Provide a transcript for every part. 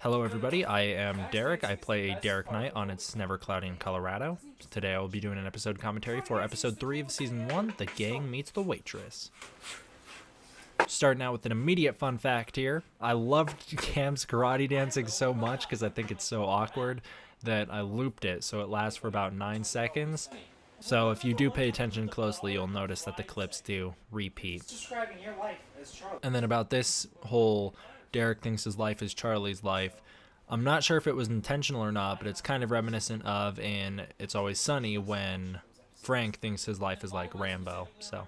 Hello everybody, I am Derek. I play Derek Knight on It's Never Cloudy in Colorado. Today I will be doing an episode commentary for episode 3 of season 1, The Gang Meets the Waitress. Starting out with an immediate fun fact here. I loved Cam's karate dancing so much because I think it's so awkward that I looped it so it lasts for about 9 seconds. So if you do pay attention closely, you'll notice that the clips do repeat. And then about this whole Derek thinks his life is Charlie's life, I'm not sure if it was intentional or not, but it's kind of reminiscent of in It's Always Sunny when Frank thinks his life is like Rambo. So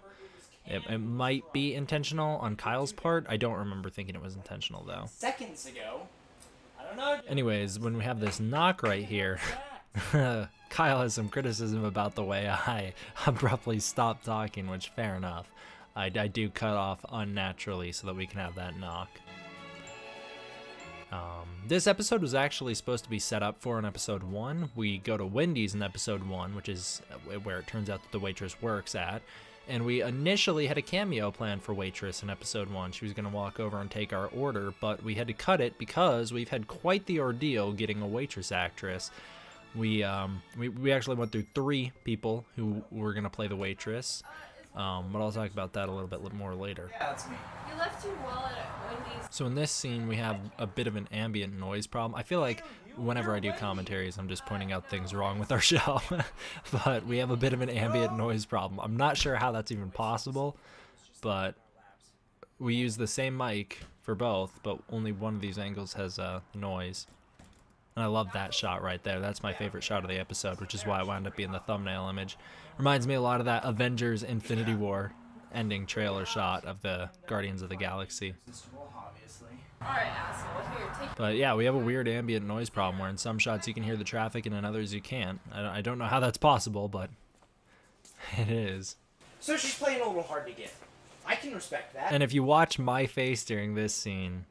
it might be intentional on Kyle's part. I don't remember thinking it was intentional though. Seconds ago, I don't know. Anyways, when we have this knock right here, Kyle has some criticism about the way I abruptly stopped talking, which fair enough. I do cut off unnaturally so that we can have that knock. This episode was actually supposed to be set up for in episode 1. We go to Wendy's in episode 1, which is where it turns out that the waitress works at. And we initially had a cameo planned for Waitress in episode 1. She was going to walk over and take our order, but we had to cut it because we've had quite the ordeal getting a waitress actress. We actually went through 3 people who were going to play the waitress. But I'll talk about that a little bit more later. Yeah, that's me. You left your wallet at Wendy's. So in this scene, we have a bit of an ambient noise problem. I feel like whenever I do commentaries, I'm just pointing out things wrong with our show. But we have a bit of an ambient noise problem. I'm not sure how that's even possible, but we use the same mic for both, but only one of these angles has noise. And I love that shot right there. That's my favorite shot of the episode, which is why it wound up being the thumbnail image. Reminds me a lot of that Avengers Infinity War ending trailer shot of the Guardians of the Galaxy. Alright, asshole. Here, take. But yeah, we have a weird ambient noise problem where in some shots you can hear the traffic and in others you can't. I don't know how that's possible, but it is. So she's playing a little hard to get. I can respect that. And if you watch my face during this scene,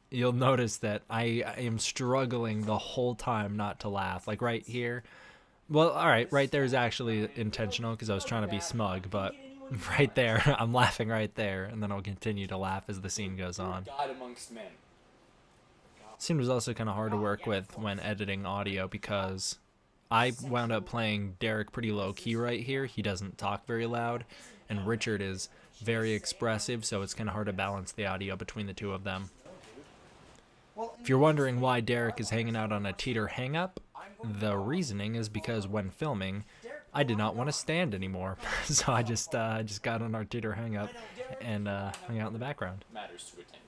you'll notice that I am struggling the whole time not to laugh. Like right here. Well, alright, right there is actually intentional because I was trying to be smug, but right there, I'm laughing right there, and then I'll continue to laugh as the scene goes on. God amongst men. Scene was also kind of hard to work with when editing audio because I wound up playing Derek pretty low key right here. He doesn't talk very loud, and Richard is very expressive, so it's kind of hard to balance the audio between the two of them. If you're wondering why Derek is hanging out on a teeter hang-up, the reasoning is because when filming, I did not want to stand anymore, so I just got on our teeter hang-up and hung out in the background. Matters to attend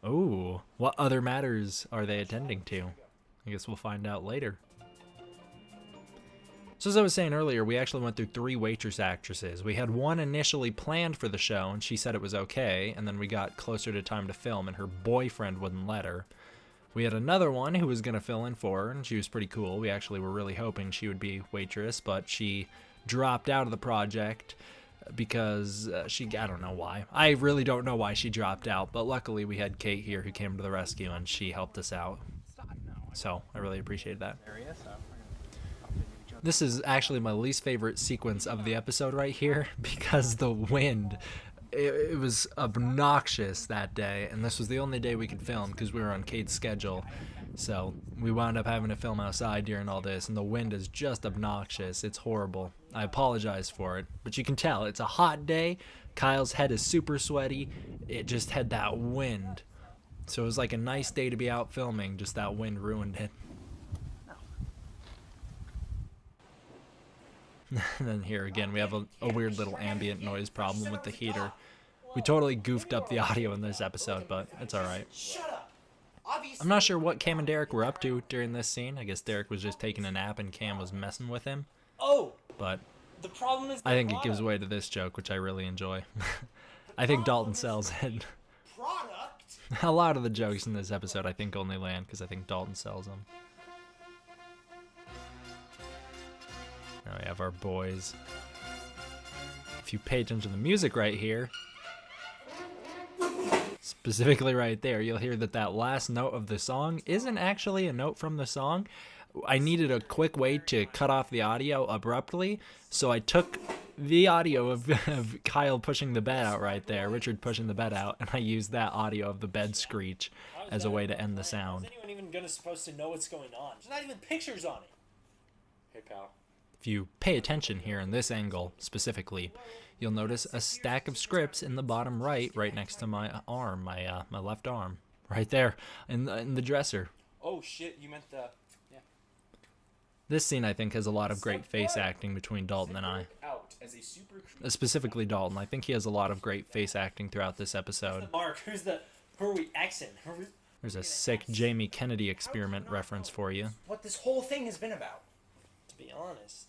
to. Ooh, what other matters are they attending to? I guess we'll find out later. So as I was saying earlier, we actually went through 3 waitress actresses. We had one initially planned for the show, and she said it was okay, and then we got closer to time to film, and her boyfriend wouldn't let her. We had another one who was going to fill in for her, and she was pretty cool. We actually were really hoping she would be Waitress, but she dropped out of the project because I don't know why. I really don't know why she dropped out, but luckily we had Kate here who came to the rescue, and she helped us out. So I really appreciate that. This is actually my least favorite sequence of the episode right here because the wind, it was obnoxious that day, and this was the only day we could film because we were on Kate's schedule. So we wound up having to film outside during all this, and the wind is just obnoxious. It's horrible. I apologize for it, but you can tell it's a hot day. Kyle's head is super sweaty. It just had that wind. So it was like a nice day to be out filming, just that wind ruined it. And then here again, we have a weird little ambient noise problem with the heater. We totally goofed up the audio in this episode, but it's alright. Shut up. Obviously. I'm not sure what Cam and Derek were up to during this scene. I guess Derek was just taking a nap and Cam was messing with him. Oh, But the problem is. I think it gives way to this joke, which I really enjoy. I think Dalton sells it. Product. A lot of the jokes in this episode I think only land because I think Dalton sells them. Now we have our boys. If you pay attention to the music right here, specifically right there, you'll hear that that last note of the song isn't actually a note from the song. I needed a quick way to cut off the audio abruptly, so I took the audio of Kyle pushing the bed out right there, Richard pushing the bed out, and I used that audio of the bed screech as a way to end the sound. even supposed to know what's going on? There's not even pictures on it. Hey, pal. If you pay attention here in this angle specifically, you'll notice a stack of scripts in the bottom right next to my arm, my left arm. Right there in the dresser. Oh, shit, you meant the... Yeah. This scene, I think, has a lot of great face acting between Dalton and I. Specifically Dalton. I think he has a lot of great face acting throughout this episode. Mark, who are we Xing? There's a sick Jamie Kennedy experiment reference for you. What this whole thing has been about. To be honest,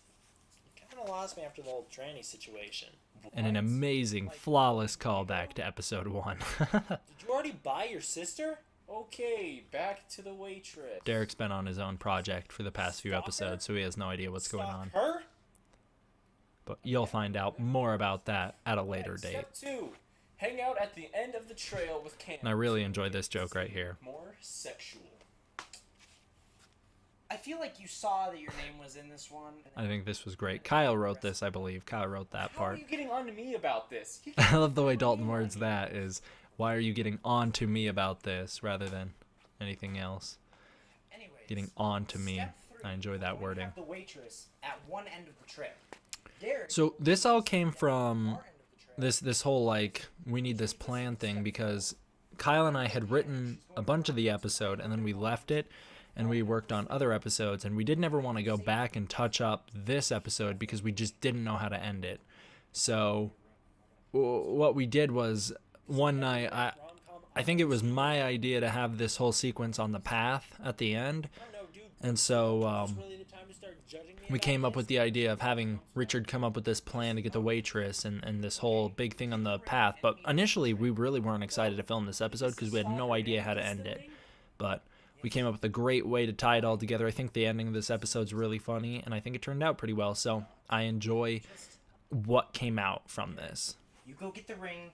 you kind of lost me after the whole tranny situation. And an amazing, flawless callback to episode 1. Did you already buy your sister? Okay, back to the waitress. Derek's been on his own project for the past few episodes, so he has no idea what's going on. Her? But you'll find out more about that at a later date. Step 2. Hang out at the end of the trail with Cam. And I really enjoy this joke right here. More sexual. I feel like you saw that your name was in this one. I think this was great. Kyle wrote this, I believe. Kyle wrote that part. How are you getting on to me about this? I love the way Dalton words that is, why are you getting on to me about this, rather than anything else. Anyways, Getting on to me. I enjoy that wording. The waitress at one end of the trip. So this all came from this whole, like, we need this plan thing, because Kyle and I had written a bunch of the episode, and then we left it, and we worked on other episodes, and we didn't ever want to go back and touch up this episode because we just didn't know how to end it. So what we did was, one night, I think it was my idea to have this whole sequence on the path at the end, and so we came up with the idea of having Richard come up with this plan to get the waitress and this whole big thing on the path. But initially, we really weren't excited to film this episode because we had no idea how to end it. But we came up with a great way to tie it all together. I think the ending of this episode's really funny, and I think it turned out pretty well. So I enjoy what came out from this. You go get the ring.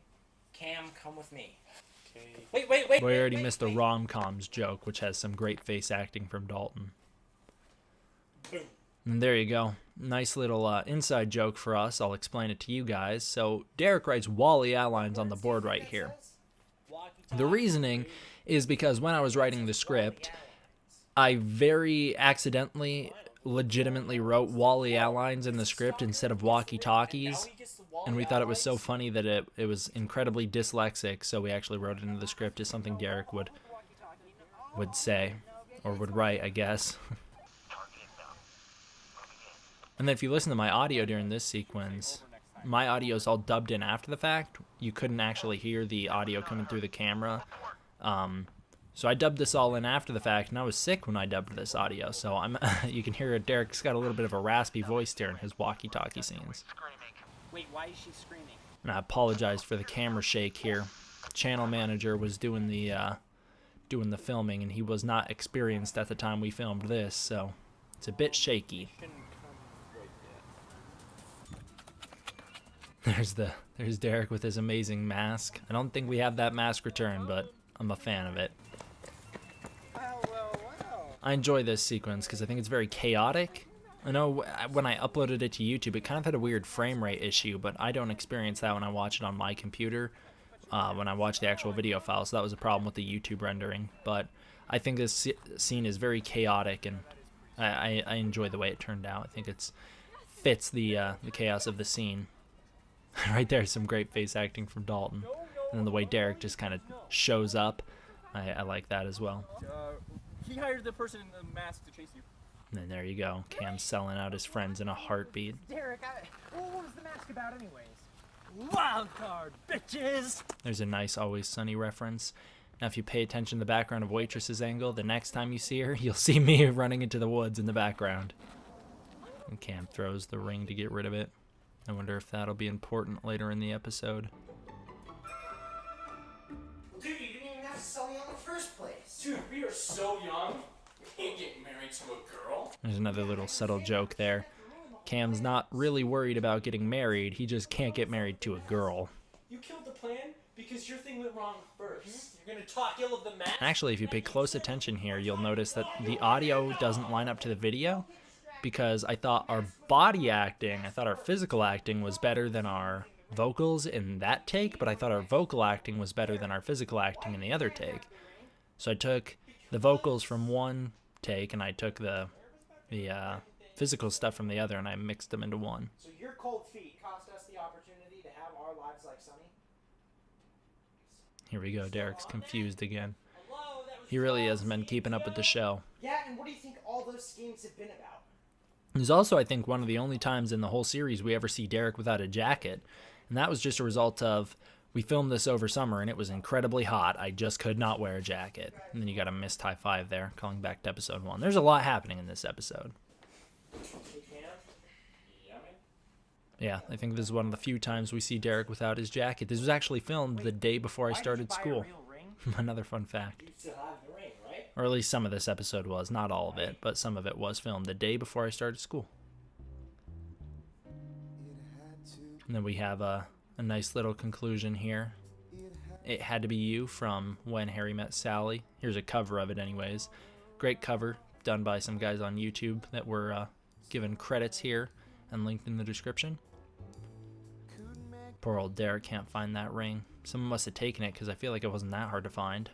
Cam, come with me. Okay. Wait. We already missed the rom-coms joke, which has some great face acting from Dalton. Boom. And there you go. Nice little inside joke for us. I'll explain it to you guys. So Derek writes Wally outlines on the board right here. The reasoning is because when I was writing the script, I very accidentally, legitimately wrote Wally outlines in the script instead of walkie-talkies. And we thought it was so funny that it was incredibly dyslexic, so we actually wrote it into the script as something Derek would say, or would write, I guess. And then if you listen to my audio during this sequence, my audio is all dubbed in after the fact. You couldn't actually hear the audio coming through the camera. So I dubbed this all in after the fact, and I was sick when I dubbed this audio. So you can hear Derek's got a little bit of a raspy voice during his walkie-talkie scenes. Wait, why is she screaming? And I apologize for the camera shake here. Channel manager was doing the filming, and he was not experienced at the time we filmed this, so it's a bit shaky. There's Derek with his amazing mask. I don't think we have that mask return, but I'm a fan of it. I enjoy this sequence because I think it's very chaotic. I know when I uploaded it to YouTube, it kind of had a weird frame rate issue, but I don't experience that when I watch it on my computer, when I watch the actual video file, so that was a problem with the YouTube rendering. But I think this scene is very chaotic, and I enjoy the way it turned out. I think it fits the chaos of the scene. Right there, some great face acting from Dalton. And then the way Derek just kind of shows up, I like that as well. He hired the person in the mask to chase you. And then there you go, Cam selling out his friends in a heartbeat. Derek, what was the mask about anyways? Wild card, bitches! There's a nice Always Sunny reference. Now if you pay attention to the background of Waitress's angle, the next time you see her, you'll see me running into the woods in the background. And Cam throws the ring to get rid of it. I wonder if that'll be important later in the episode. Dude, you didn't even have to sell me on the first place. Dude, we are so young. We can't get married to a girl. There's another little subtle joke there. Cam's not really worried about getting married, he just can't get married to a girl. You killed the plan because your thing went wrong first. You're gonna talk ill of the mask? Actually, if you pay close attention here, you'll notice that the audio doesn't line up to the video, because I thought our body acting, I thought our physical acting was better than our vocals in that take, but I thought our vocal acting was better than our physical acting in the other take. So I took the vocals from one take, and I took the physical stuff from the other, and I mixed them into one. So your cold feet cost us the opportunity to have our lives like Sunny? Here we go. Derek's confused again. Hello, that was He really hasn't been keeping up with the show. Yeah, and what do you think all those schemes have been about? It's also, I think, one of the only times in the whole series we ever see Derek without a jacket. And that was just a result of, we filmed this over summer and it was incredibly hot. I just could not wear a jacket. And then you got a missed high five there, calling back to episode 1. There's a lot happening in this episode. Yeah, I think this is one of the few times we see Derek without his jacket. This was actually filmed the day before I started school. Another fun fact. You still have the ring, right? Or at least some of this episode was. Not all of it, but some of it was filmed the day before I started school. And then we have a nice little conclusion here. It Had to Be You from When Harry Met Sally. Here's a cover of it anyways. Great cover done by some guys on YouTube that were given credits here and linked in the description. Poor old Derek can't find that ring. Someone must have taken it because I feel like it wasn't that hard to find.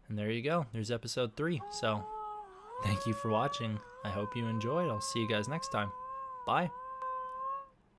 And there you go. There's episode 3. So thank you for watching. I hope you enjoyed. I'll see you guys next time. Bye.